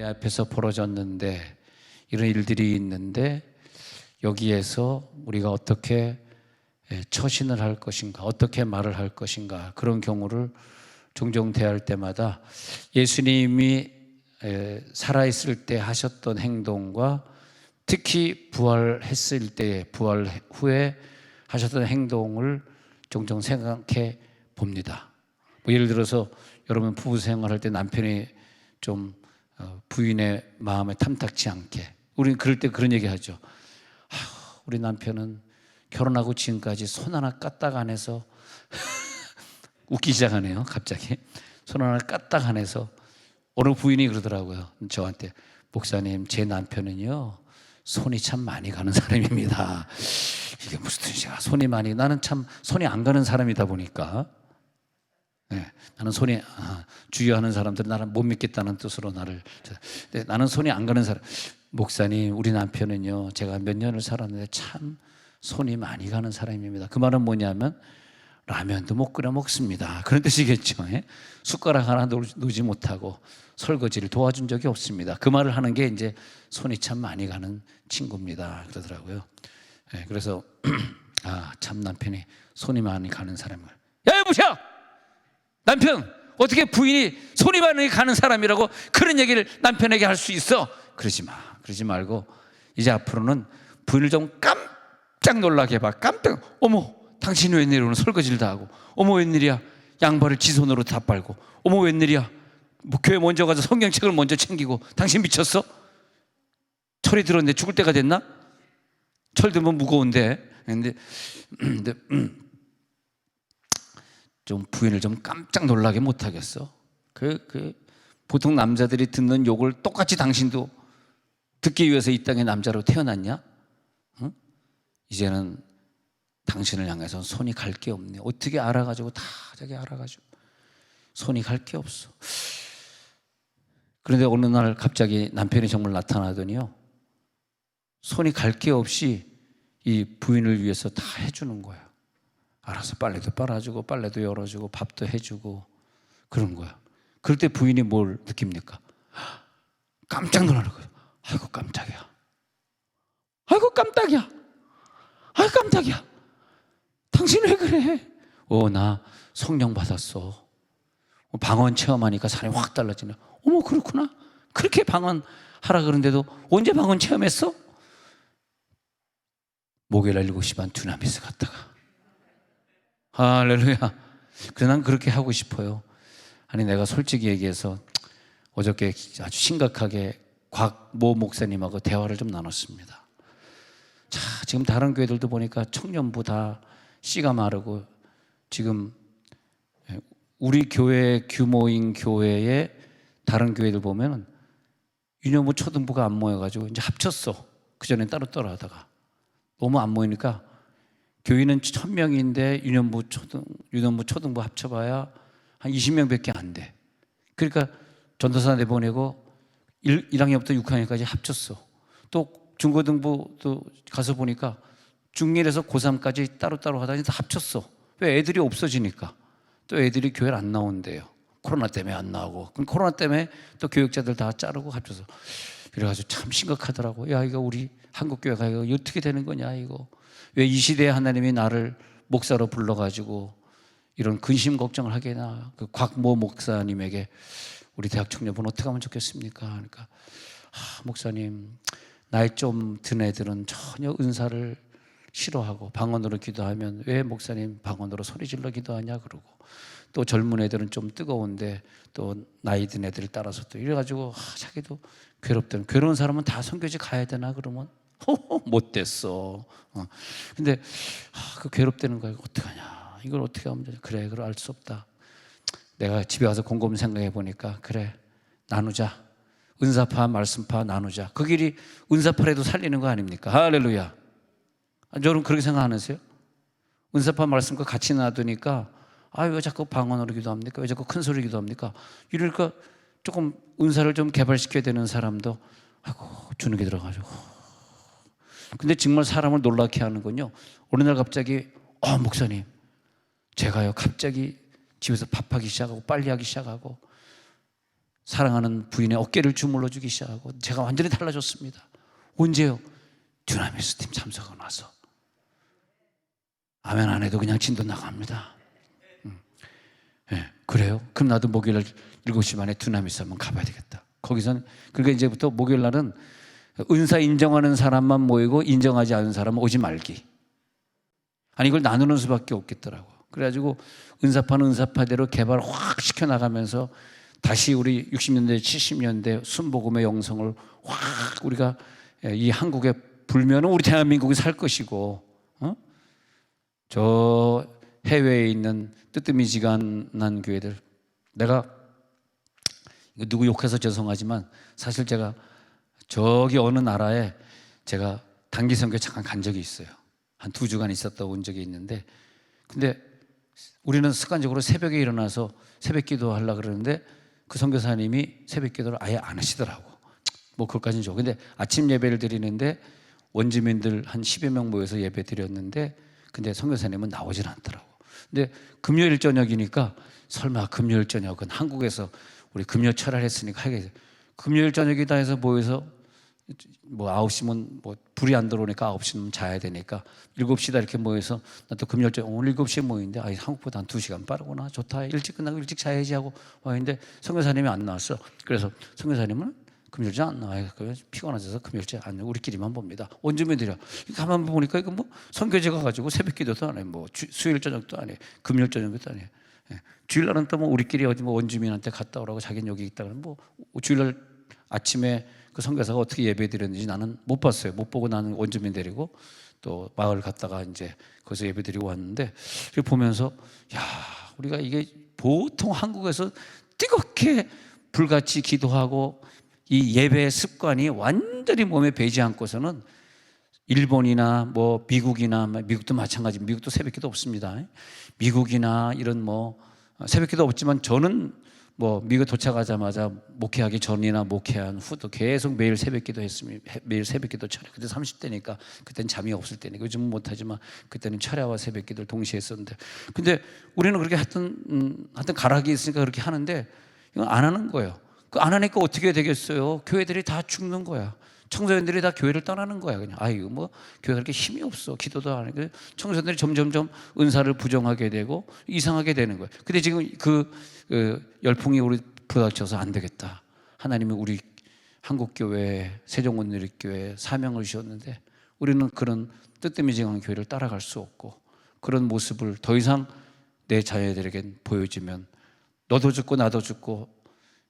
내 앞에서 벌어졌는데 이런 일들이 있는데 여기에서 우리가 어떻게 처신을 할 것인가, 어떻게 말을 할 것인가, 그런 경우를 종종 대할 때마다 예수님이 살아있을 때 하셨던 행동과 특히 부활했을 때, 부활 후에 하셨던 행동을 종종 생각해 봅니다. 뭐 예를 들어서 여러분 부부 생활할 때 남편이 좀 부인의 마음에 탐탁지 않게, 우리는 그럴 때 그런 얘기 하죠. 우리 남편은 결혼하고 지금까지 손 하나 까딱 안 해서 웃기 시작하네요. 갑자기 손 하나 까딱 안 해서. 어느 부인이 그러더라고요, 저한테. 목사님, 제 남편은요 손이 참 많이 가는 사람입니다. 이게 무슨 뜻이야? 손이 많이. 나는 참 손이 안 가는 사람이다 보니까, 나는 손이 주의하는 사람들은 나를 못 믿겠다는 뜻으로 나를. 나는 손이 안 가는 사람. 목사님, 우리 남편은요 제가 몇 년을 살았는데 참 손이 많이 가는 사람입니다. 그 말은 뭐냐면 라면도 못 끓여 먹습니다, 그런 뜻이겠죠. 숟가락 하나 놓지 못하고 설거지를 도와준 적이 없습니다. 그 말을 하는 게 이제 손이 참 많이 가는 친구입니다, 그러더라고요. 그래서 참 남편이 손이 많이 가는 사람을. 야, 여보세요! 남편, 어떻게 부인이 손이 많이 가는 사람이라고 그런 얘기를 남편에게 할 수 있어? 그러지 마. 그러지 말고 이제 앞으로는 부인을 좀 깜짝 놀라게 해봐. 어머, 당신 웬일이야? 오늘 설거지를 다 하고. 어머, 웬일이야? 양발을 지 손으로 다 빨고. 어머, 웬일이야? 뭐 교회 먼저 가서 성경책을 먼저 챙기고. 당신 미쳤어? 철이 들었는데 죽을 때가 됐나? 철 들면 무거운데. 근데 좀 부인을 좀 깜짝 놀라게 못하겠어? 보통 남자들이 듣는 욕을 똑같이 당신도 듣기 위해서 이 땅에 남자로 태어났냐? 응? 이제는 당신을 향해서 손이 갈 게 없네. 어떻게 알아가지고 다 자기 알아가지고 손이 갈 게 없어. 그런데 어느 날 갑자기 남편이 정말 나타나더니요, 손이 갈 게 없이 이 부인을 위해서 다 해주는 거야. 알아서 빨래도 빨아주고 빨래도 열어주고 밥도 해주고 그런 거야. 그럴 때 부인이 뭘 느낍니까? 깜짝 놀라는 거예요. 아이고 깜짝이야. 아이고 깜짝이야. 아이고 깜짝이야. 당신 왜 그래? 나 성령 받았어. 방언 체험하니까 사람이 확 달라지네. 어머, 그렇구나. 그렇게 방언 하라 그러는데도 언제 방언 체험했어? 목요일 7시 반 두나미스 갔다가. 할렐루야. 그래서 난 그렇게 하고 싶어요. 아니, 내가 솔직히 얘기해서 어저께 아주 심각하게 곽모 목사님하고 대화를 좀 나눴습니다. 자, 지금 다른 교회들도 보니까 청년부 다 씨가 마르고, 지금 우리 교회 규모인 교회에 다른 교회들 보면 유년부 초등부가 안 모여가지고 이제 합쳤어. 그전엔 따로따로 하다가 너무 안 모이니까 교인은 1000명인데 유년부 초등부 합쳐봐야 한 20명밖에 안 돼. 그러니까 전도사 내보내고 1학년부터 6학년까지 합쳤어. 또 중고등부도 가서 보니까 중1에서 고3까지 따로따로 하다니 다 합쳤어. 왜? 애들이 없어지니까. 또 애들이 교회를 안 나온대요. 코로나 때문에 안 나오고. 그럼 코로나 때문에 또 교육자들 다 자르고 합쳐서. 그래가지고 참 심각하더라고. 야, 이거 우리 한국교회가 이거 어떻게 되는 거냐, 이거. 왜 이 시대에 하나님이 나를 목사로 불러가지고 이런 근심 걱정을 하게 나. 그 곽모 목사님에게 우리 대학 청년분 어떻게 하면 좋겠습니까? 그러니까 목사님, 나이 좀 든 애들은 전혀 은사를 싫어하고 방언으로 기도하면 왜 목사님 방언으로 소리질러 기도하냐 그러고, 또 젊은 애들은 좀 뜨거운데 또 나이 든 애들 따라서 또 이래가지고 자기도 괴롭다는. 괴로운 사람은 다 선교지 가야 되나 그러면 못 됐어. 근데 그 괴롭다는 거야. 어떡하냐, 이걸 어떻게 하면 되냐. 그래, 그걸 알 수 없다. 내가 집에 와서 곰곰이 생각해 보니까 그래, 나누자. 은사파 말씀파 나누자. 그 길이 은사파라도 살리는 거 아닙니까? 할렐루야. 여러분 그렇게 생각 안 하세요? 은사파 말씀과 같이 놔두니까 왜 자꾸 방언으로 기도합니까? 왜 자꾸 큰 소리로 기도합니까? 이러니까 조금 은사를 좀 개발시켜야 되는 사람도 주는 게 들어가지고. 근데 정말 사람을 놀라게 하는 건요, 어느 날 갑자기 목사님, 제가요 갑자기 집에서 밥하기 시작하고 빨리 하기 시작하고 사랑하는 부인의 어깨를 주물러 주기 시작하고 제가 완전히 달라졌습니다. 언제요? 듀나미스 팀 참석하고 나서. 아멘 안 해도 그냥 진도 나갑니다. 네, 그래요? 그럼 나도 목요일날 7시 반에 듀나미스 한번 가봐야 되겠다. 거기선 그러니까 이제부터 목요일 날은 은사 인정하는 사람만 모이고 인정하지 않은 사람은 오지 말기. 아니 이걸 나누는 수밖에 없겠더라고. 그래가지고 은사파는 은사파대로 개발을 확 시켜나가면서 다시 우리 60년대 70년대 순복음의 영성을 확 우리가 이 한국에 불면은 우리 대한민국이 살 것이고 저 해외에 있는 뜨뜻미지근한 교회들, 내가 누구 욕해서 죄송하지만 사실 제가 저기 어느 나라에 제가 단기 선교 잠깐 간 적이 있어요. 한 2주간 있었다 온 적이 있는데, 근데 우리는 습관적으로 새벽에 일어나서 새벽 기도 하려고 그러는데 그 선교사님이 새벽 기도를 아예 안 하시더라고. 뭐 그것까지는 좋아. 근데 아침 예배를 드리는데 원주민들 한 10여 명 모여서 예배 드렸는데 근데 선교사님은 나오질 않더라고. 근데 금요일 저녁이니까 설마 금요일 저녁은 한국에서 우리 금요 철학했으니까 하게, 금요일 저녁이다 해서 모여서 뭐 9시면 뭐 불이 안 들어오니까 9시면 자야 되니까 7시다 이렇게 모여서 나 또 금요일 저녁 오늘 7시에 모이는데 아, 한국보다 한 2시간 빠르구나, 좋다, 일찍 끝나고 일찍 자야지 하고 와있는데 선교사님이 안 나왔어. 그래서 선교사님은 금요일째 안 나와요. 피곤하셔서 금요일째 안 나와요. 우리끼리만 봅니다. 원주민들이야. 가만 보니까 이거 뭐 선교제가 가지고 새벽 기도도 안 해, 뭐 수요일 저녁도 안 해, 금요일 저녁도 안 해. 주일날은 또 뭐 우리끼리 어디 뭐 원주민한테 갔다 오라고 자기는 여기 있다 그러면 뭐 주일날 아침에 그 선교사가 어떻게 예배 드렸는지 나는 못 봤어요. 못 보고 나는 원주민 데리고 또 마을 갔다가 이제 거기서 예배 드리고 왔는데 보면서 야, 우리가 이게 보통 한국에서 뜨겁게 불같이 기도하고 이 예배 습관이 완전히 몸에 배지 않고서는 일본이나 뭐 미국이나, 미국도 마찬가지, 미국도 새벽기도 없습니다. 미국이나 이런 뭐 새벽기도 없지만 저는 뭐 미국 도착하자마자 목회하기 전이나 목회한 후도 계속 매일 새벽기도 했습니다. 매일 새벽기도 철야. 그때 30대니까 그때는 잠이 없을 때니까 요즘은 못하지만 그때는 철야와 새벽기도를 동시에 했었는데, 근데 우리는 그렇게 하여튼 가락이 있으니까 그렇게 하는데 이건 안 하는 거예요. 그 안 하니까 어떻게 되겠어요? 교회들이 다 죽는 거야. 청소년들이 다 교회를 떠나는 거야. 그냥 이거 뭐 교회가 그렇게 힘이 없어, 기도도 안 하고. 청소년들이 점점점 은사를 부정하게 되고 이상하게 되는 거예요. 근데 지금 그 열풍이 우리 부닥쳐서 안 되겠다. 하나님이 우리 한국교회 세종원누리교회에 사명을 주셨는데 우리는 그런 뜨뜻미지근한 교회를 따라갈 수 없고 그런 모습을 더 이상 내 자녀들에게 보여주면 너도 죽고 나도 죽고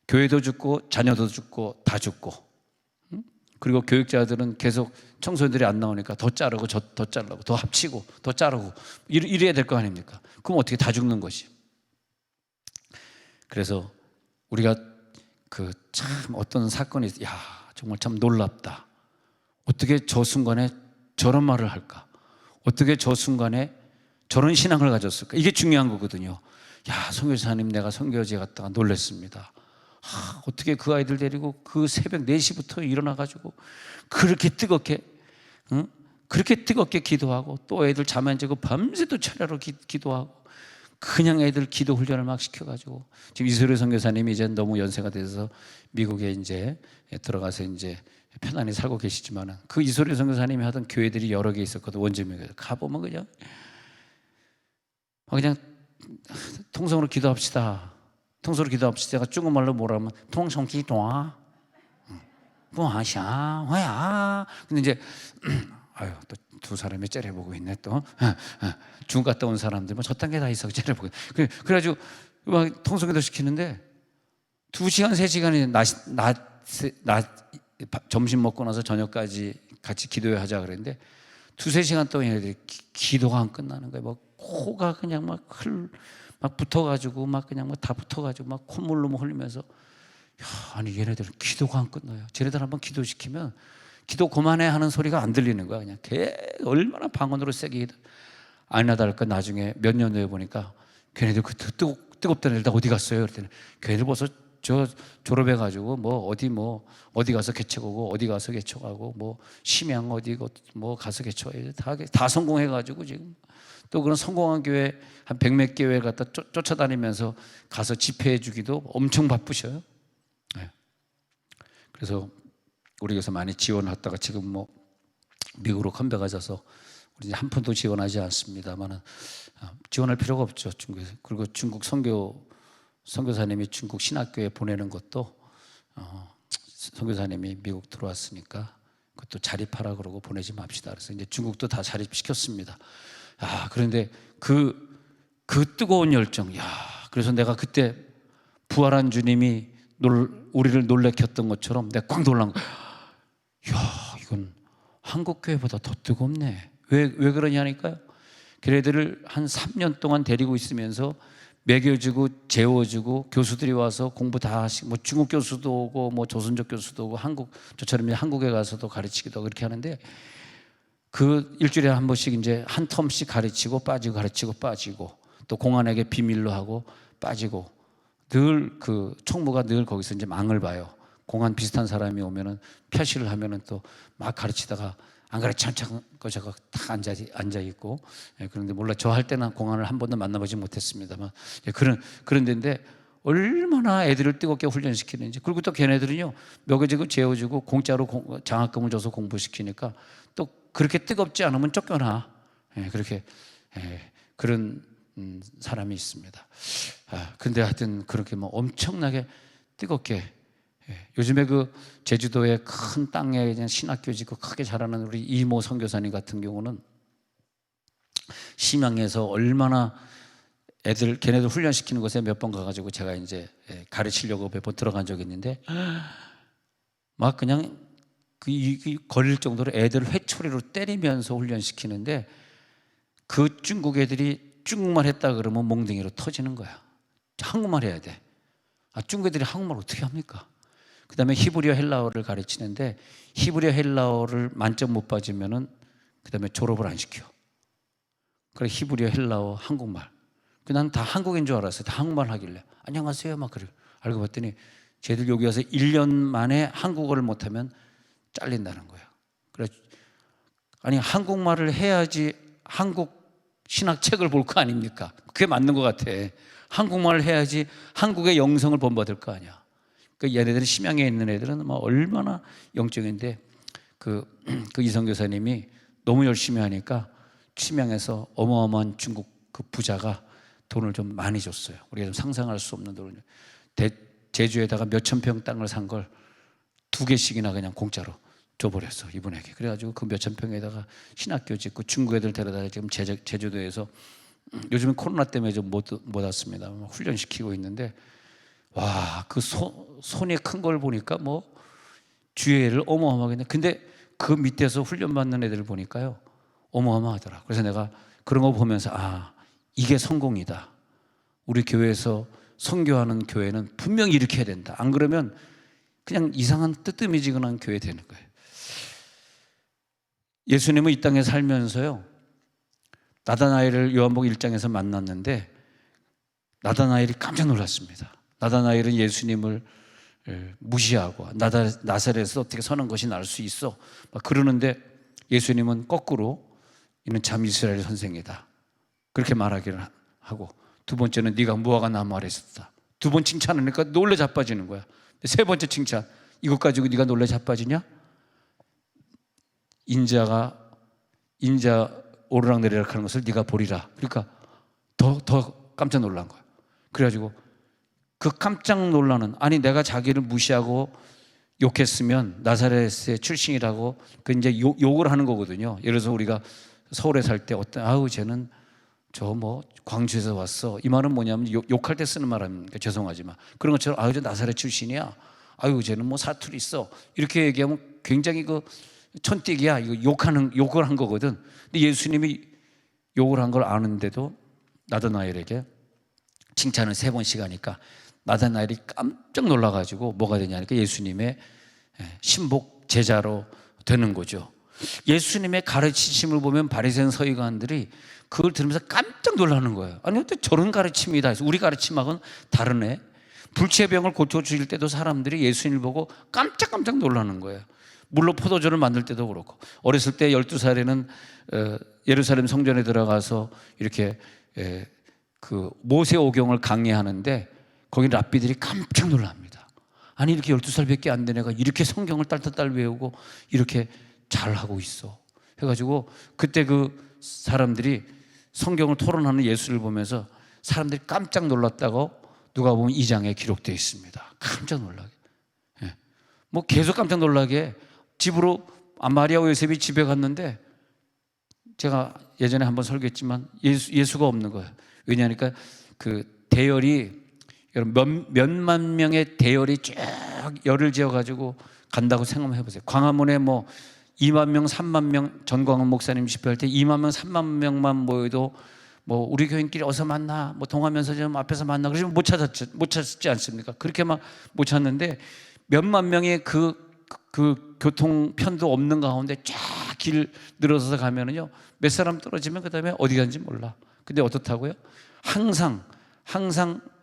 교회도 죽고 자녀도 죽고 다 죽고, 그리고 교육자들은 계속 청소년들이 안 나오니까 더 자르고 더 자르고 더 합치고 더 자르고 이래야 될 거 아닙니까? 그럼 어떻게 다 죽는 것이. 그래서 우리가 그 참 어떤 사건이 야 정말 참 놀랍다. 어떻게 저 순간에 저런 말을 할까? 어떻게 저 순간에 저런 신앙을 가졌을까? 이게 중요한 거거든요. 야, 선교사님 내가 선교지에 갔다가 놀랐습니다. 어떻게 그 아이들 데리고 그 새벽 4시부터 일어나가지고 그렇게 뜨겁게 그렇게 뜨겁게 기도하고 또 애들 잠 안 자고 밤새도 철야로 기도하고 그냥 애들 기도 훈련을 막 시켜가지고 지금 이소리 선교사님이 이제 너무 연세가 돼서 미국에 이제 들어가서 이제 편안히 살고 계시지만은 그 이소리 선교사님이 하던 교회들이 여러 개 있었거든. 원주민에 가보면 그냥 통성으로 기도합시다. 통성으로 기도합시다. 제가 중국말로 뭐라면 통성 기도아, 뭐하샤, 뭐야. 근데 이제 아유 또 두 사람이 째려보고 있네 또. 중국 갔다 온 사람들 뭐 저딴 게 다 있어 째려보고. 그래가지고 막 통성기도 시키는데 2시간 3시간이 낮 점심 먹고 나서 저녁까지 같이 기도회 하자 그랬는데 2-3시간 동안 얘네들이 기도가 안 끝나는 거예요. 막 코가 그냥 막 붙어가지고 막 그냥 뭐 다 붙어가지고 막 콧물로 흘리면서 야, 아니 얘네들은 기도가 안 끝나요. 쟤네들 한번 기도시키면 기도 그만해 하는 소리가 안 들리는 거야. 그냥 얼마나 방언으로 세게 아니나 다를까 나중에 몇 년 후에 보니까 걔네들 그 뜨겁다는 애들 다 어디 갔어요? 그랬더니 걔네들 벌써 저 졸업해가지고 어디 가서 개척하고 어디 가서 개척하고 뭐 심양 어디 뭐 가서 개척해 다 성공해가지고 지금 또 그런 성공한 교회 한 100몇 교회 갖다 쫓아다니면서 가서 집회해주기도 엄청 바쁘셔요. 그래서 우리 교회에서 많이 지원했다가 지금 뭐 미국으로 컴백하셔서 우리 이제 한 푼도 지원하지 않습니다만은 지원할 필요가 없죠, 중국에서. 그리고 중국 선교사님이 중국 신학교에 보내는 것도 선교사님이 미국 들어왔으니까 그것도 자립하라 그러고 보내지 맙시다. 그래서 이제 중국도 다 자립시켰습니다. 그런데 그 뜨거운 열정, 그래서 내가 그때 부활한 주님이 우리를 놀래켰던 것처럼 내가 꽉 놀란 거야. 이건 한국 교회보다 더 뜨겁네. 왜 그러냐니까요. 걔네들을 한 3년 동안 데리고 있으면서 먹여주고 재워주고 교수들이 와서 공부 다 하시고, 뭐 중국 교수도 오고 뭐 조선족 교수도 오고 저처럼 한국에 가서도 가르치기도 하고 그렇게 하는데, 그 일주일에 한 번씩 이제 한 텀씩 가르치고 빠지고 또 공안에게 비밀로 하고 빠지고, 늘 그 총무가 늘 거기서 이제 망을 봐요. 공안 비슷한 사람이 오면은 표시를 하면은 또 막 가르치다가 안 가르치면 저거 딱 앉아 있고. 그런데 몰라, 저 할 때는 공안을 한 번도 만나보지 못했습니다만 그런 데인데 얼마나 애들을 뜨겁게 훈련시키는지. 그리고 또 걔네들은요, 먹여주고 재워주고 공짜로 장학금을 줘서 공부시키니까 또 그렇게 뜨겁지 않으면 쫓겨나. 그렇게 그런 사람이 있습니다. 근데 하여튼 그렇게 뭐 엄청나게 뜨겁게. 요즘에 그 제주도에 큰 땅에 그냥 신학교 짓고 크게 자라는 우리 이모 선교사님 같은 경우는 심양에서 얼마나 걔네들 훈련시키는 곳에 몇 번 가가지고 제가 이제 가르치려고 몇 번 들어간 적이 있는데, 막 그냥 걸릴 정도로 애들을 회초리로 때리면서 훈련시키는데, 그 중국 애들이 중국말 했다 그러면 몽둥이로 터지는 거야. 한국말 해야 돼. 중국 애들이 한국말 어떻게 합니까? 그 다음에 히브리어 헬라어를 가르치는데, 히브리어 헬라어를 만점 못 받으면은 그 다음에 졸업을 안 시켜. 그래, 히브리어 헬라어 한국말. 난 다 한국인 줄 알았어요. 다 한국말 하길래 안녕하세요 막 그래. 알고 봤더니 쟤들 여기 와서 1년 만에 한국어를 못하면 잘린다는 거야. 그래, 아니 한국말을 해야지 한국 신학 책을 볼 거 아닙니까? 그게 맞는 것 같아. 한국말을 해야지 한국의 영성을 본받을 거 아니야. 얘네들은 심양에 있는 애들은 뭐 얼마나 영적인데, 그 이성 교사님이 너무 열심히 하니까 심양에서 어마어마한 중국 그 부자가 돈을 좀 많이 줬어요. 우리가 좀 상상할 수 없는 돈을. 제주에다가 몇천 평 땅을 산 걸 2개씩이나 그냥 공짜로 줘버렸어, 이분에게. 그래가지고 그 몇천 평에다가 신학교 짓고 중국 애들 데려다 지금 제주도에서 요즘은 코로나 때문에 좀 못 왔습니다. 훈련시키고 있는데, 와, 그 손이 큰 걸 보니까 뭐 주의를 어마어마하겠네. 근데 그 밑에서 훈련받는 애들을 보니까요, 어마어마하더라. 그래서 내가 그런 거 보면서 이게 성공이다. 우리 교회에서 선교하는 교회는 분명히 이렇게 해야 된다. 안 그러면 그냥 이상한 뜨뜨미지근한 교회 되는 거예요. 예수님은 이 땅에 살면서요, 나다나엘을 요한복음 1장에서 만났는데 나다나엘이 깜짝 놀랐습니다. 나다나엘은 예수님을 무시하고 나사렛에서 어떻게 서는 것이 나을 수 있어 막 그러는데, 예수님은 거꾸로 이는 참 이스라엘 선생이다 그렇게 말하기를 하고, 두 번째는 네가 무화과 나무 아래 있었다. 2번 칭찬하니까 놀래 자빠지는 거야. 3번째 칭찬, 이것 가지고 네가 놀래 자빠지냐? 인자 오르락내리락 하는 것을 네가 보리라. 그러니까 더 깜짝 놀란 거야. 그래가지고 그 깜짝 놀라는, 아니 내가 자기를 무시하고 욕했으면 나사렛의 출신이라고 그 이제 욕을 하는 거거든요. 예를 들어서 우리가 서울에 살 때 쟤는 저 뭐 광주에서 왔어, 이 말은 뭐냐면 욕할 때 쓰는 말입니다. 죄송하지만 그런 것처럼 저 나사렛 출신이야, 쟤는 뭐 사투리 있어, 이렇게 얘기하면 굉장히 그 천띠기야, 이거 욕을 한 거거든. 근데 예수님이 욕을 한 걸 아는데도 나다나엘에게 칭찬을 3번씩 하니까 나다나엘이 깜짝 놀라가지고 뭐가 되냐니까 예수님의 신복 제자로 되는 거죠. 예수님의 가르치심을 보면 바리새인 서기관들이 그걸 들으면서 깜짝 놀라는 거예요. 아니 어떻게 저런 가르침이다 해서, 우리 가르침하고는 다르네. 불치의 병을 고쳐주실 때도 사람들이 예수님을 보고 깜짝 놀라는 거예요. 물로 포도주를 만들 때도 그렇고, 어렸을 때 12살에는 예루살렘 성전에 들어가서 이렇게 그 모세오경을 강의하는데 거기 랍비들이 깜짝 놀랍니다. 아니 이렇게 12살밖에 안 된 애가 이렇게 성경을 딸딸딸 외우고 이렇게 잘하고 있어. 해가지고 그때 그 사람들이 성경을 토론하는 예수를 보면서 사람들이 깜짝 놀랐다고 누가 보면 2장에 기록되어 있습니다. 깜짝 놀라게. 예. 뭐 계속 깜짝 놀라게 집으로 마리아와 요셉이 집에 갔는데 제가 예전에 한번 설교했지만 예수가 없는 거예요. 왜냐하니까 그 대열이 몇만 명의 대열이 쭉 열을 지어가지고 간다고 생각해 보세요. 광화문에 뭐 2만 명, 3만 명 전광훈 목사님 집회할 때 2만 명, 3만 명만 모여도 뭐 우리 교인끼리 어서 만나, 뭐 동화면서점 앞에서 만나 그러시면 못 찾았지 않습니까? 그렇게 막 못 찾는데 몇만 명의 그 교통편도 없는 가운데 쫙 길 늘어서서 가면은요 몇 사람 떨어지면 그 다음에 어디 간지 몰라. 근데 어떻다고요? 항상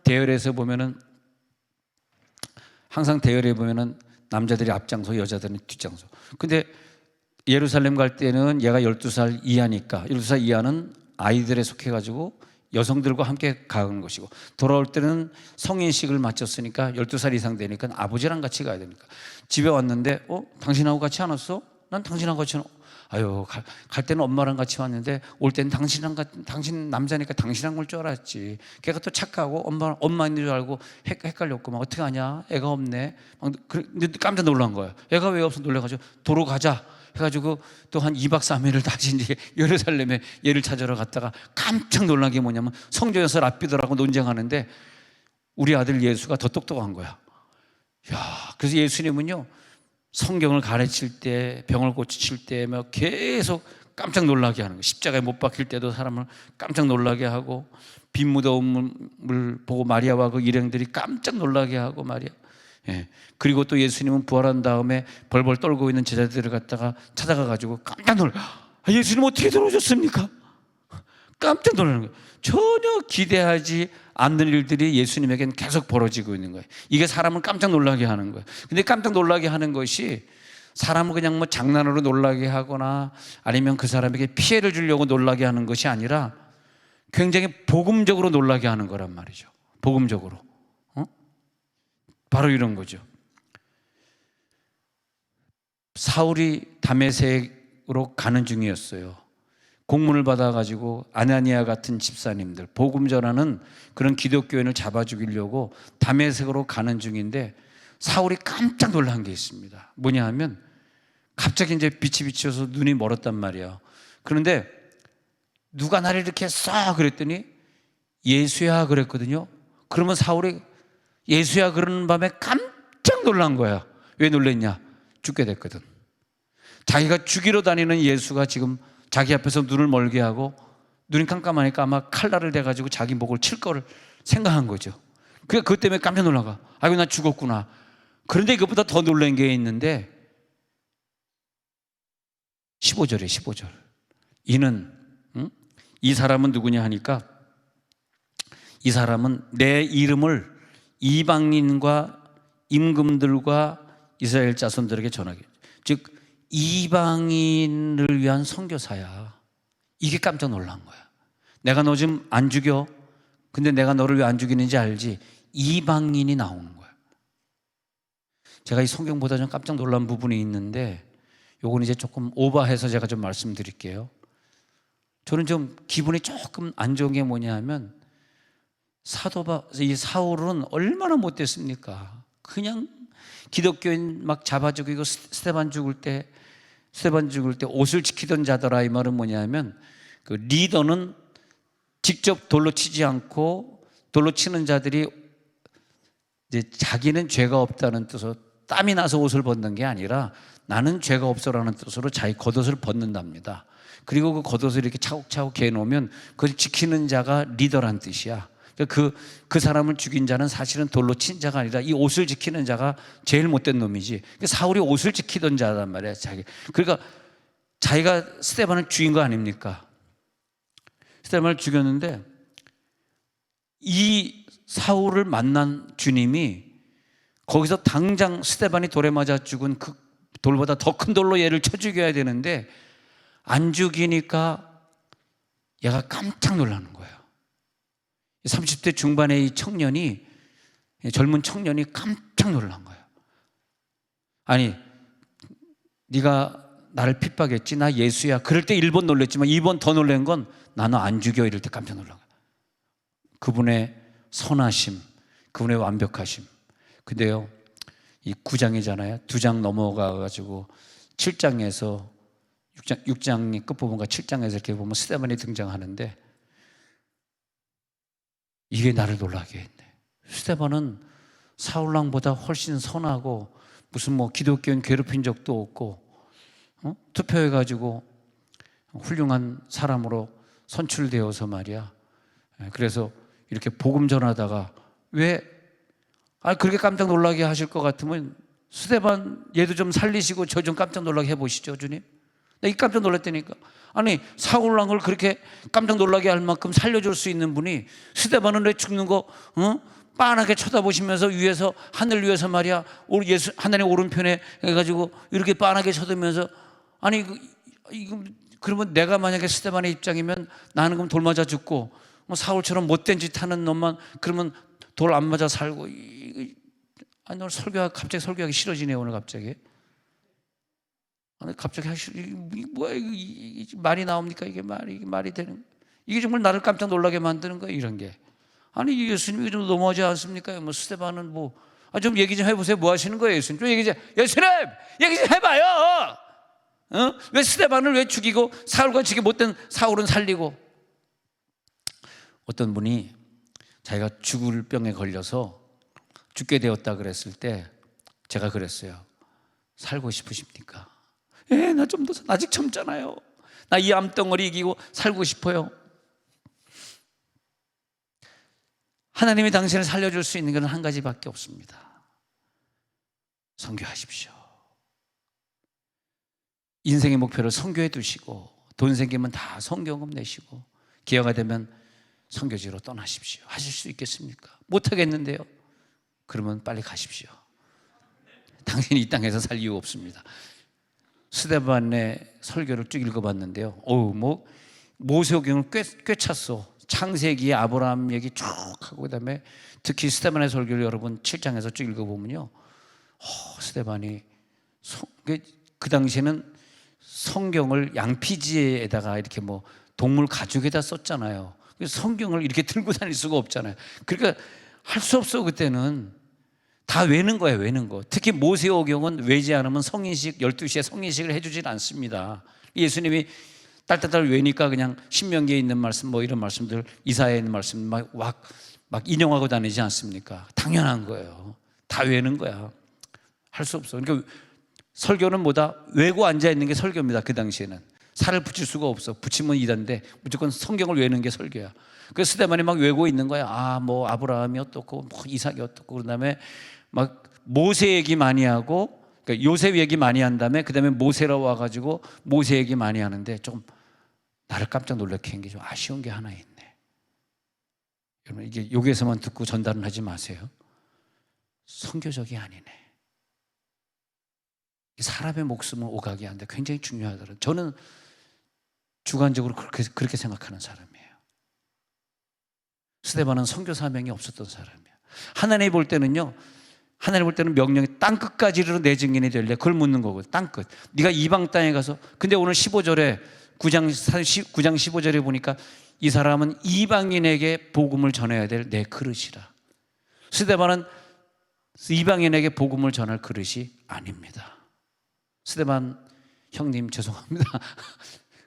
대열에서 보면은 남자들이 앞장서 여자들은 뒷장서. 근데 예루살렘 갈 때는 얘가 12살 이하니까 12살 이하는 아이들에 속해가지고 여성들과 함께 가는 것이고 돌아올 때는 성인식을 마쳤으니까 12살 이상 되니까 아버지랑 같이 가야 되니까 집에 왔는데 당신하고 같이 안 왔어? 난 당신하고 같이 아유 갈 때는 엄마랑 같이 왔는데 올 때는 당신 남자니까 당신이랑 올 줄 알았지. 걔가 또 착하고 엄마 있는 줄 알고 헷갈렸고 막 어떻게 하냐 애가 없네 근데 깜짝 놀란 거야. 애가 왜 없어 놀래가지고 도로 가자 해가지고 또 한 2박 3일을 다시 이제 예루살렘에 얘를 찾으러 갔다가 깜짝 놀란 게 뭐냐면 성전에서 랍비들하고 논쟁하는데 우리 아들 예수가 더 똑똑한 거야. 그래서 예수님은요 성경을 가르칠 때 병을 고치실 때 막 계속 깜짝 놀라게 하는 거예요. 십자가에 못 박힐 때도 사람을 깜짝 놀라게 하고 빈 무덤을 보고 마리아와 그 일행들이 깜짝 놀라게 하고 말이야. 그리고 또 예수님은 부활한 다음에 벌벌 떨고 있는 제자들을 갖다가 찾아가가지고 깜짝 놀라. 예수님 어떻게 들어오셨습니까? 깜짝 놀라는 거예요. 전혀 기대하지 않는 일들이 예수님에게는 계속 벌어지고 있는 거예요. 이게 사람을 깜짝 놀라게 하는 거예요. 근데 깜짝 놀라게 하는 것이 사람을 그냥 뭐 장난으로 놀라게 하거나 아니면 그 사람에게 피해를 주려고 놀라게 하는 것이 아니라 굉장히 복음적으로 놀라게 하는 거란 말이죠. 복음적으로. 바로 이런 거죠. 사울이 다메섹으로 가는 중이었어요. 공문을 받아가지고 아나니아 같은 집사님들 복음 전하는 그런 기독교인을 잡아 죽이려고 다메섹으로 가는 중인데 사울이 깜짝 놀란 게 있습니다. 뭐냐 하면 갑자기 이제 빛이 비쳐서 눈이 멀었단 말이에요. 그런데 누가 나를 이렇게 쏴 그랬더니 예수야 그랬거든요. 그러면 사울이 예수야 그러는 밤에 깜짝 놀란 거야. 왜 놀랬냐? 죽게 됐거든. 자기가 죽이러 다니는 예수가 지금 자기 앞에서 눈을 멀게 하고 눈이 깜깜하니까 아마 칼날을 대가지고 자기 목을 칠 거를 생각한 거죠. 그것 때문에 깜짝 놀라가. 아이고 나 죽었구나. 그런데 이것보다 더 놀란 게 있는데 15절에 15절 이는 이 사람은 누구냐 하니까 이 사람은 내 이름을 이방인과 임금들과 이스라엘 자손들에게 전하게. 즉 이방인을 위한 선교사야. 이게 깜짝 놀란 거야. 내가 너 좀 안 죽여. 근데 내가 너를 왜 안 죽이는지 알지? 이방인이 나오는 거야. 제가 이 성경보다 좀 깜짝 놀란 부분이 있는데 요건 이제 조금 오버해서 제가 좀 말씀드릴게요. 저는 좀 기분이 조금 안 좋은 게 뭐냐 하면 이 사울은 얼마나 못됐습니까? 그냥 기독교인 막 잡아 죽이고 스데반 죽을 때 옷을 지키던 자더라. 이 말은 뭐냐면 그 리더는 직접 돌로 치지 않고 돌로 치는 자들이 이제 자기는 죄가 없다는 뜻으로 땀이 나서 옷을 벗는 게 아니라 나는 죄가 없어라는 뜻으로 자기 겉옷을 벗는답니다. 그리고 그 겉옷을 이렇게 차곡차곡 개놓으면 그걸 지키는 자가 리더란 뜻이야. 그 사람을 죽인 자는 사실은 돌로 친 자가 아니라 이 옷을 지키는 자가 제일 못된 놈이지. 사울이 옷을 지키던 자란 말이야. 그러니까 자기가 스데반을 죽인 거 아닙니까? 스데반을 죽였는데 이 사울을 만난 주님이 거기서 당장 스데반이 돌에 맞아 죽은 그 돌보다 더 큰 돌로 얘를 쳐 죽여야 되는데 안 죽이니까 얘가 깜짝 놀라는 거예요. 30대 중반의 이 젊은 청년이 깜짝 놀란 거예요. 아니 네가 나를 핍박했지, 나 예수야. 그럴 때 1번 놀랬지만 2번 더 놀란 건 나는 안 죽여 이럴 때 깜짝 놀란 거예요. 그분의 선하심, 그분의 완벽하심. 근데요, 이 9장이잖아요 2장 넘어가가지고 7장에서 6장이 끝부분과 7장에서 이렇게 보면 스데반이 등장하는데 이게 나를 놀라게 했네. 스데반은 사울왕보다 훨씬 선하고 무슨 뭐 기독교인 괴롭힌 적도 없고 투표해가지고 훌륭한 사람으로 선출되어서 말이야. 그래서 이렇게 복음 전하다가 왜 그렇게 깜짝 놀라게 하실 것 같으면 스데반 얘도 좀 살리시고 저 좀 깜짝 놀라게 해보시죠, 주님. 나 이 깜짝 놀랐다니까. 아니 사울왕을 그렇게 깜짝 놀라게 할 만큼 살려줄 수 있는 분이 스데반은 왜 죽는 거 빤하게 쳐다보시면서 위에서 하늘 위에서 말이야 예수 하나님 오른편에 해가지고 이렇게 빤하게 쳐다보면서 아니 이거 그러면 내가 만약에 스데반의 입장이면 나는 그럼 돌 맞아 죽고 뭐 사울처럼 못된 짓 하는 놈만 그러면 돌 안 맞아 살고 아니 오늘 갑자기 설교하기 싫어지네 오늘 갑자기. 아니 갑자기 뭐야 이게 말이 나옵니까? 이게 말이 되는 이게 정말 나를 깜짝 놀라게 만드는 거예요 이런 게. 아니 예수님이 좀 너무하지 않습니까? 뭐 스데반은 뭐 좀 얘기 좀 해보세요. 뭐 하시는 거예요 예수님? 좀 얘기 좀 해봐요. 왜 스데반을 왜 죽이고 사울과 지게 못된 사울은 살리고. 어떤 분이 자기가 죽을 병에 걸려서 죽게 되었다 그랬을 때 제가 그랬어요. 살고 싶으십니까? 나 좀 더 아직 젊잖아요. 나 이 암덩어리 이기고 살고 싶어요. 하나님이 당신을 살려줄 수 있는 건 한 가지밖에 없습니다. 선교하십시오. 인생의 목표를 선교에 두시고 돈 생기면 다 선교금 내시고 기회가 되면 선교지로 떠나십시오. 하실 수 있겠습니까? 못하겠는데요. 그러면 빨리 가십시오. 당신이 이 땅에서 살 이유 없습니다. 스데반의 설교를 쭉 읽어봤는데요. 뭐 모세오경을 꽤 찼어. 창세기의 아브라함 얘기 쭉 하고 그다음에 특히 스데반의 설교를 여러분 7장에서 쭉 읽어보면요. 스데반이 그 당시에는 성경을 양피지에다가 이렇게 뭐 동물 가죽에다 썼잖아요. 그래서 성경을 이렇게 들고 다닐 수가 없잖아요. 그러니까 할 수 없어. 그때는 다 외는 거예요. 외는 거. 특히 모세오경은 외지 않으면 성인식 12시에 성인식을 해주질 않습니다. 예수님이 딸딸딸 외니까 그냥 신명기에 있는 말씀 뭐 이런 말씀들 이사야에 있는 말씀 막 인용하고 다니지 않습니까? 당연한 거예요. 다 외는 거야. 할 수 없어. 그러니까 설교는 뭐다? 외고 앉아있는 게 설교입니다. 그 당시에는 살을 붙일 수가 없어. 붙이면 이단데 무조건 성경을 외는 게 설교야. 그래서 스데반이 막 외고 있는 거야. 뭐 아브라함이 어떻고 뭐 이삭이 어떻고 그다음에 막 모세 얘기 많이 하고 그러니까 요셉 얘기 많이 한 다음에 그다음에 모세로 와가지고 모세 얘기 많이 하는데 좀 나를 깜짝 놀라게 한 게 좀 아쉬운 게 하나 있네. 여러분 이게 여기에서만 듣고 전달은 하지 마세요. 선교적이 아니네. 사람의 목숨을 오가게 하는데 굉장히 중요하더라고요. 저는 주관적으로 그렇게 생각하는 사람이에요. 스데반은 선교 사명이 없었던 사람이에요. 하나님 볼 때는요. 하나님 볼 때는 명령이 땅끝까지 이르러 내 증인이 될래. 그걸 묻는 거고 땅끝. 네가 이방 땅에 가서 근데 오늘 15절에 9장 15절에 보니까 이 사람은 이방인에게 복음을 전해야 될 내 그릇이라. 스데반은 이방인에게 복음을 전할 그릇이 아닙니다. 스데반 형님 죄송합니다.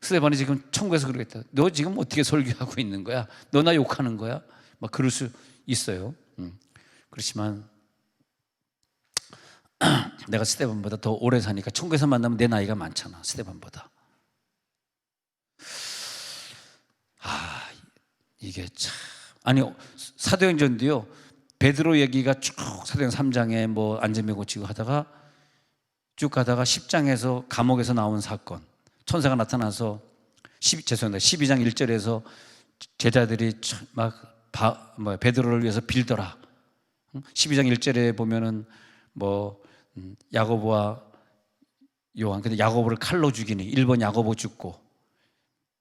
스데반이 지금 천국에서 그러겠다. 너 지금 어떻게 설교하고 있는 거야? 너 나 욕하는 거야? 막 그럴 수 있어요. 그렇지만 내가 스데반보다 더 오래 사니까 천국에서 만나면 내 나이가 많잖아. 스데반보다. 이게 참 아니 사도행전도요. 베드로 얘기가 쭉 사도행 3장에 뭐 안전병 고치고 하다가 쭉 가다가 10장에서 감옥에서 나온 사건 천사가 나타나서 12장 1절에서 제자들이 막 베드로를 위해서 빌더라. 12장 1절에 보면은 뭐 야고보와 요한 근데 야고보를 칼로 죽이니 1번 야고보 죽고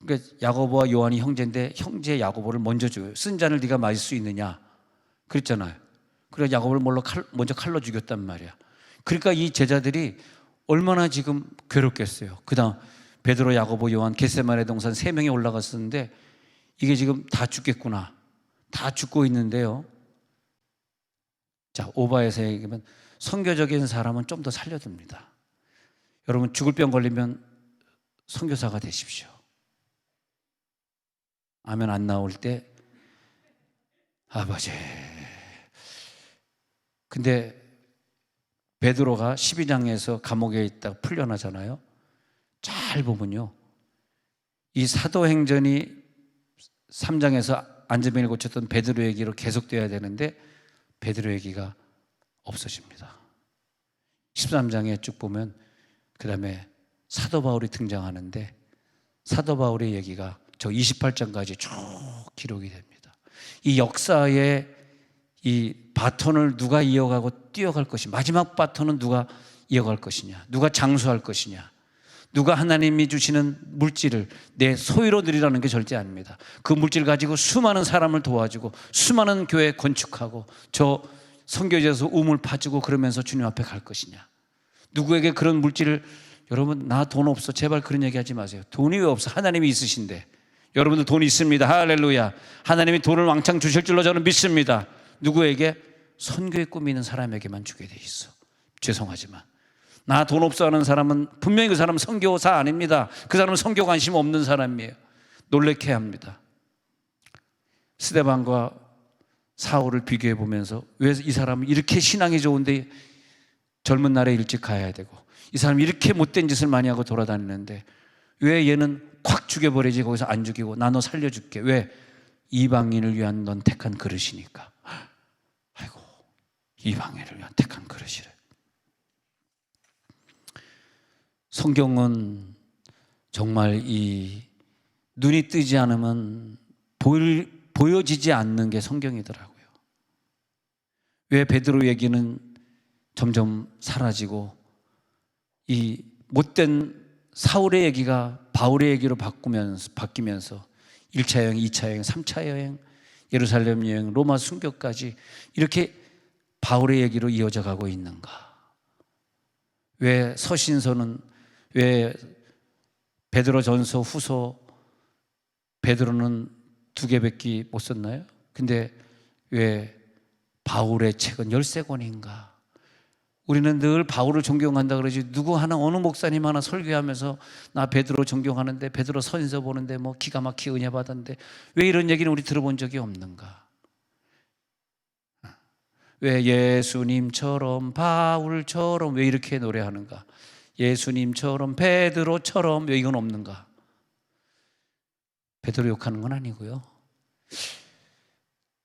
그러니까 야고보와 요한이 형제인데 형제 야고보를 먼저 죽여요. 쓴 잔을 네가 마실 수 있느냐 그랬잖아요. 그래서 야고보를 먼저 칼로 죽였단 말이야. 그러니까 이 제자들이 얼마나 지금 괴롭겠어요. 그다음 베드로, 야고보, 요한, 겟세마네 동산 3명이 올라갔었는데 이게 지금 다 죽겠구나, 다 죽고 있는데요. 자, 오바에서 얘기하면 선교적인 사람은 좀 더 살려둡니다. 여러분, 죽을 병 걸리면 선교사가 되십시오. 아멘 안 나올 때 아버지. 근데 베드로가 12장에서 감옥에 있다가 풀려나잖아요. 잘 보면요, 이 사도행전이 3장에서 안전병을 고쳤던 베드로 얘기로 계속돼야 되는데 베드로 얘기가 없어집니다. 13장에 쭉 보면 그 다음에 사도 바울이 등장하는데 사도 바울의 얘기가 저 28장까지 쭉 기록이 됩니다. 이 역사의 이 바톤을 누가 이어가고 뛰어갈 것이냐, 마지막 바톤은 누가 이어갈 것이냐, 누가 장수할 것이냐, 누가 하나님이 주시는 물질을 내 소유로 누리라는 게 절대 아닙니다. 그 물질 가지고 수많은 사람을 도와주고 수많은 교회 건축하고 저 선교지에서 우물 파주고 그러면서 주님 앞에 갈 것이냐, 누구에게 그런 물질을, 여러분 나 돈 없어, 제발 그런 얘기 하지 마세요. 돈이 왜 없어? 하나님이 있으신데. 여러분들 돈 있습니다. 할렐루야. 하나님이 돈을 왕창 주실 줄로 저는 믿습니다. 누구에게? 선교의 꿈이 있는 사람에게만 주게 돼 있어. 죄송하지만 나 돈 없어 하는 사람은 분명히 그 사람은 선교사 아닙니다. 그 사람은 선교 관심 없는 사람이에요. 놀래게 합니다. 스데반과 사울을 비교해 보면서 왜 이 사람은 이렇게 신앙이 좋은데 젊은 날에 일찍 가야 되고, 이 사람이 이렇게 못된 짓을 많이 하고 돌아다니는데 왜 얘는 콱 죽여버리지, 거기서 안 죽이고 나 너 살려줄게. 왜? 이방인을 위한 넌 택한 그릇이니까. 아이고, 이방인을 위한 택한 그릇이래. 성경은 정말 이 눈이 뜨지 않으면 보여지지 않는 게 성경이더라고요. 왜 베드로 얘기는 점점 사라지고 이 못된 사울의 얘기가 바울의 얘기로 바뀌면서 1차 여행, 2차 여행, 3차 여행, 예루살렘 여행, 로마 순교까지 이렇게 바울의 얘기로 이어져 가고 있는가? 왜 서신서는, 왜 베드로 전서, 후서, 베드로는 2개밖에 못 썼나요? 근데 왜 바울의 책은 13권인가? 우리는 늘 바울을 존경한다 그러지, 누구 하나, 어느 목사님 하나 설교하면서 나 베드로 존경하는데, 베드로 서신서 보는데 뭐 기가 막히게 은혜 받았는데, 왜 이런 얘기는 우리 들어본 적이 없는가? 왜 예수님처럼, 바울처럼 왜 이렇게 노래하는가? 예수님처럼, 베드로처럼 왜 이건 없는가? 베드로 욕하는 건 아니고요.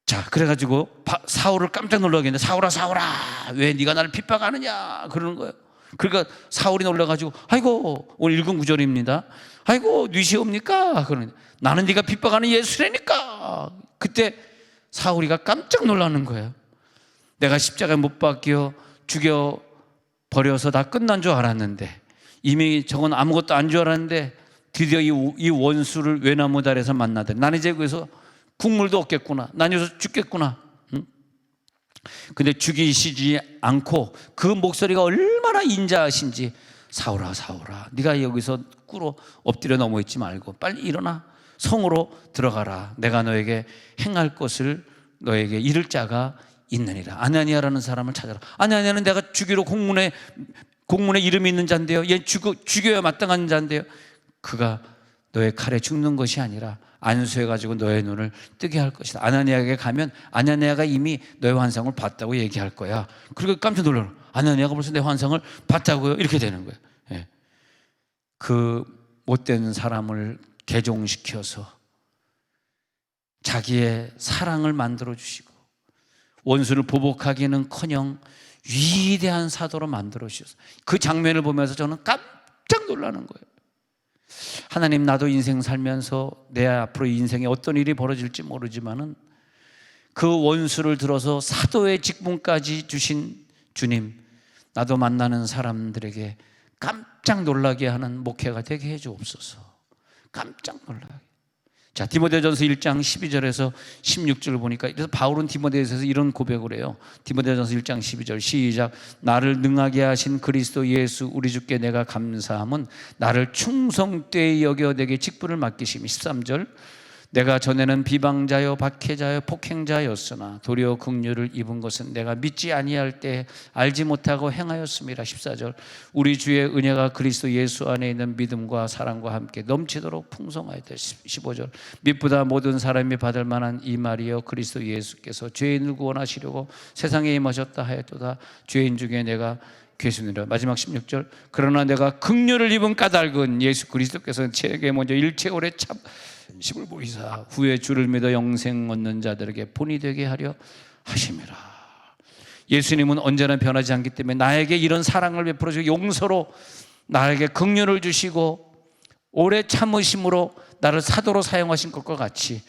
자, 그래가지고 사울을 깜짝 놀라게 했는데, 사울아 사울아 왜 네가 나를 핍박하느냐 그러는 거예요. 그러니까 사울이 놀라가지고, 아이고, 오늘 읽은 구절입니다. 아이고, 뉘시옵니까? 그러는, 나는 네가 핍박하는 예수라니까. 그때 사울이가 깜짝 놀라는 거예요. 내가 십자가에 못 박혀 죽여 버려서 다 끝난 줄 알았는데, 이미 저건 아무것도 안 줄 알았는데 드디어 이 원수를 외나무 다리에서 만나더니 나는 이제 거기서 국물도 없겠구나, 난 여기서 죽겠구나. 근데 죽이시지 않고 그 목소리가 얼마나 인자하신지, 사울아 사울아 네가 여기서 꿇어 엎드려 넘어 있지 말고 빨리 일어나 성으로 들어가라. 내가 너에게 행할 것을, 너에게 이를 자가 있느니라. 아나니아라는 사람을 찾아라. 아나니아는 내가 죽이로 공문에 이름이 있는 자인데요, 얘 죽여야 마땅한 자인데요, 그가 너의 칼에 죽는 것이 아니라 안수해가지고 너의 눈을 뜨게 할 것이다. 아나니아에게 가면 아나니아가 이미 너의 환상을 봤다고 얘기할 거야. 그리고 깜짝 놀라요. 아나니아가 벌써 내 환상을 봤다고요? 이렇게 되는 거예요. 예. 그 못된 사람을 개종시켜서 자기의 사랑을 만들어 주시고 원수를 보복하기는커녕 위대한 사도로 만들어 주셔서, 그 장면을 보면서 저는 깜짝 놀라는 거예요. 하나님, 나도 인생 살면서 내 앞으로 인생에 어떤 일이 벌어질지 모르지만은 그 원수를 들어서 사도의 직분까지 주신 주님, 나도 만나는 사람들에게 깜짝 놀라게 하는 목회가 되게 해주옵소서. 깜짝 놀라게. 자, 디모데전서 1장 12절에서 16절을 보니까, 그래서 바울은 디모데전서에서 이런 고백을 해요. 디모데전서 1장 12절 시작. 나를 능하게 하신 그리스도 예수 우리 주께 내가 감사함은 나를 충성되이 여겨 내게 직분을 맡기심이. 13절 내가 전에는 비방자요 박해자요 폭행자였으나 도리어 긍휼을 입은 것은 내가 믿지 아니할 때 알지 못하고 행하였음이라. 14절 우리 주의 은혜가 그리스도 예수 안에 있는 믿음과 사랑과 함께 넘치도록 풍성하였다. 15절 믿보다 모든 사람이 받을 만한 이 말이여 그리스도 예수께서 죄인을 구원하시려고 세상에 임하셨다 하였도다. 죄인 중에 내가 계시느라. 마지막 16절 그러나 내가 긍휼을 입은 까닭은 예수 그리스도께서 제게 먼저 일체 오래 참심을 보이사 후에 주를 믿어 영생 얻는 자들에게 본이 되게 하려 하심이라. 예수님은 언제나 변하지 않기 때문에 나에게 이런 사랑을 베풀어 주시고 용서로 나에게 긍휼을 주시고 오래 참으심으로 나를 사도로 사용하신 것과 같이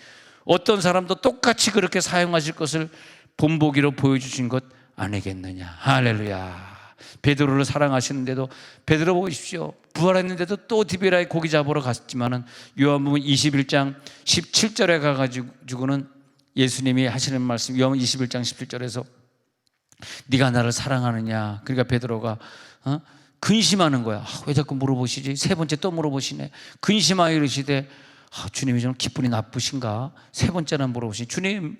어떤 사람도 똑같이 그렇게 사용하실 것을 본보기로 보여주신 것 아니겠느냐. 할렐루야. 베드로를 사랑하시는데도 베드로 보십시오. 부활했는데도 또 디베라에 고기 잡으러 갔지만은 요한복음 21장 17절에 가가지고는 예수님이 하시는 말씀, 요한복음 21장 17절에서 네가 나를 사랑하느냐. 그러니까 베드로가 근심하는 거야. 왜 자꾸 물어보시지? 세 번째 또 물어보시네. 근심하여 이르시되 주님이 좀 기분이 나쁘신가? 세 번째나 물어보시니 주님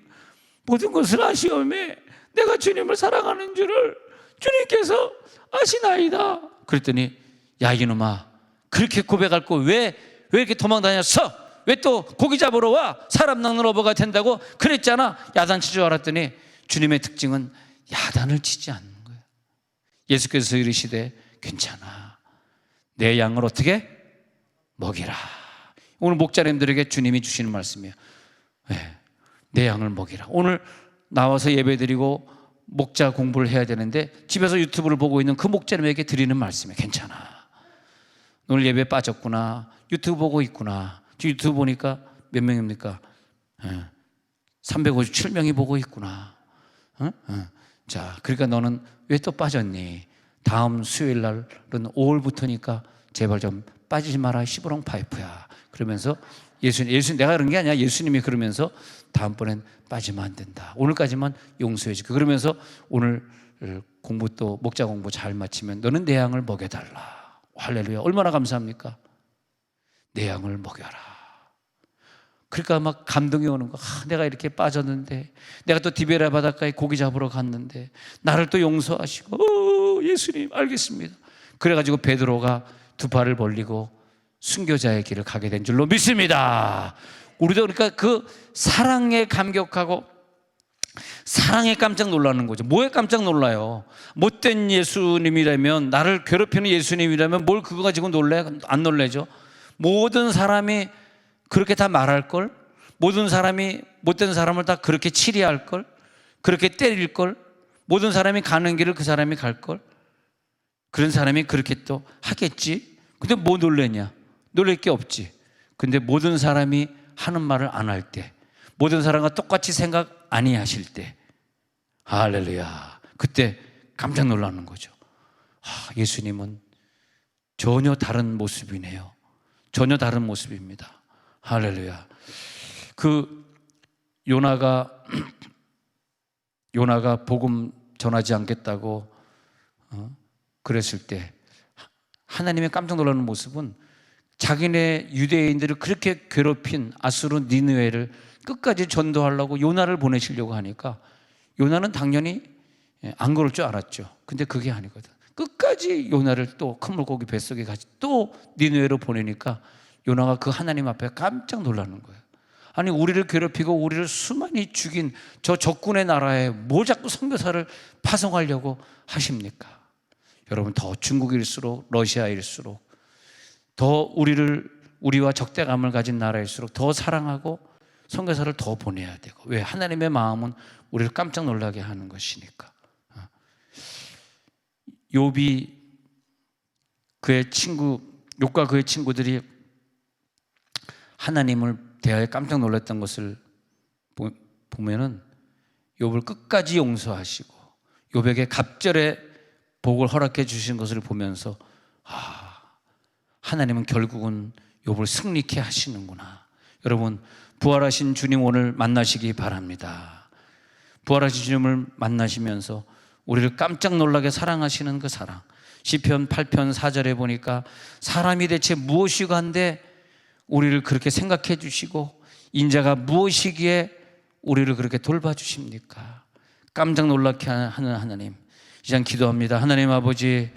모든 것을 아시오매 내가 주님을 사랑하는 줄을 주님께서 아시나이다. 그랬더니 야 이놈아 그렇게 고백할 거 왜 이렇게 도망 다녔어? 왜 또 고기 잡으러 와? 사람 낚는 어부가 된다고 그랬잖아. 야단칠 줄 알았더니 주님의 특징은 야단을 치지 않는 거예요. 예수께서 이르시되 괜찮아 내 양을 어떻게 먹이라. 오늘 목자님들에게 주님이 주시는 말씀이에요. 내 양을 먹이라. 오늘 나와서 예배드리고 목자 공부를 해야 되는데 집에서 유튜브를 보고 있는 그 목자님에게 드리는 말씀이에요. 괜찮아 오늘 예배 빠졌구나. 유튜브 보고 있구나. 지금 유튜브 보니까 몇 명입니까? 357명이 보고 있구나. 자, 그러니까 너는 왜 또 빠졌니? 다음 수요일 날은 5월부터니까 제발 좀 빠지지 마라. 시부렁 파이프야. 그러면서 예수님 내가 그런 게 아니야. 예수님이 그러면서 다음번엔 빠지면 안 된다. 오늘까지만 용서해줄게. 그러면서 오늘 공부 또 목자 공부 잘 마치면 너는 내 양을 먹여달라. 할렐루야. 얼마나 감사합니까? 내 양을 먹여라. 그러니까 막 감동이 오는 거. 내가 이렇게 빠졌는데 내가 또 디베라 바닷가에 고기 잡으러 갔는데 나를 또 용서하시고 예수님 알겠습니다. 그래가지고 베드로가 두 팔을 벌리고 순교자의 길을 가게 된 줄로 믿습니다. 우리도 그러니까 그 사랑에 감격하고 사랑에 깜짝 놀라는 거죠. 뭐에 깜짝 놀라요? 못된 예수님이라면, 나를 괴롭히는 예수님이라면 뭘 그거 가지고 놀래? 안 놀래죠. 모든 사람이 그렇게 다 말할걸, 모든 사람이 못된 사람을 다 그렇게 치리할걸, 그렇게 때릴걸, 모든 사람이 가는 길을 그 사람이 갈걸, 그런 사람이 그렇게 또 하겠지. 근데 뭐 놀래냐? 놀랄 게 없지. 근데 모든 사람이 하는 말을 안 할 때, 모든 사람과 똑같이 생각 아니하실 때, 할렐루야, 그때 깜짝 놀라는 거죠. 예수님은 전혀 다른 모습이네요. 전혀 다른 모습입니다. 할렐루야. 그 요나가 복음 전하지 않겠다고 그랬을 때 하나님의 깜짝 놀라는 모습은 자기네 유대인들을 그렇게 괴롭힌 아수르 니느웨를 끝까지 전도하려고 요나를 보내시려고 하니까 요나는 당연히 안 그럴 줄 알았죠. 근데 그게 아니거든. 끝까지 요나를 또 큰 물고기 뱃속에 같이 또 니느웨로 보내니까 요나가 그 하나님 앞에 깜짝 놀라는 거예요. 아니, 우리를 괴롭히고 우리를 수많이 죽인 저 적군의 나라에 뭐 자꾸 선교사를 파송하려고 하십니까? 여러분, 더 중국일수록, 러시아일수록, 더 우리와 적대감을 가진 나라일수록 더 사랑하고 선교사를 더 보내야 되고. 왜? 하나님의 마음은 우리를 깜짝 놀라게 하는 것이니까. 욥과 그의 친구들이 하나님을 대하여 깜짝 놀랐던 것을 보면은 욥을 끝까지 용서하시고 욥에게 갑절의 복을 허락해 주신 것을 보면서 하나님은 결국은 욥을 승리케 하시는구나. 여러분, 부활하신 주님 오늘 만나시기 바랍니다. 부활하신 주님을 만나시면서 우리를 깜짝 놀라게 사랑하시는 그 사랑, 시편 8편 4절에 보니까 사람이 대체 무엇이고 한데 우리를 그렇게 생각해 주시고 인자가 무엇이기에 우리를 그렇게 돌봐주십니까? 깜짝 놀라게 하는 하나님, 이 시간 기도합니다. 하나님 아버지,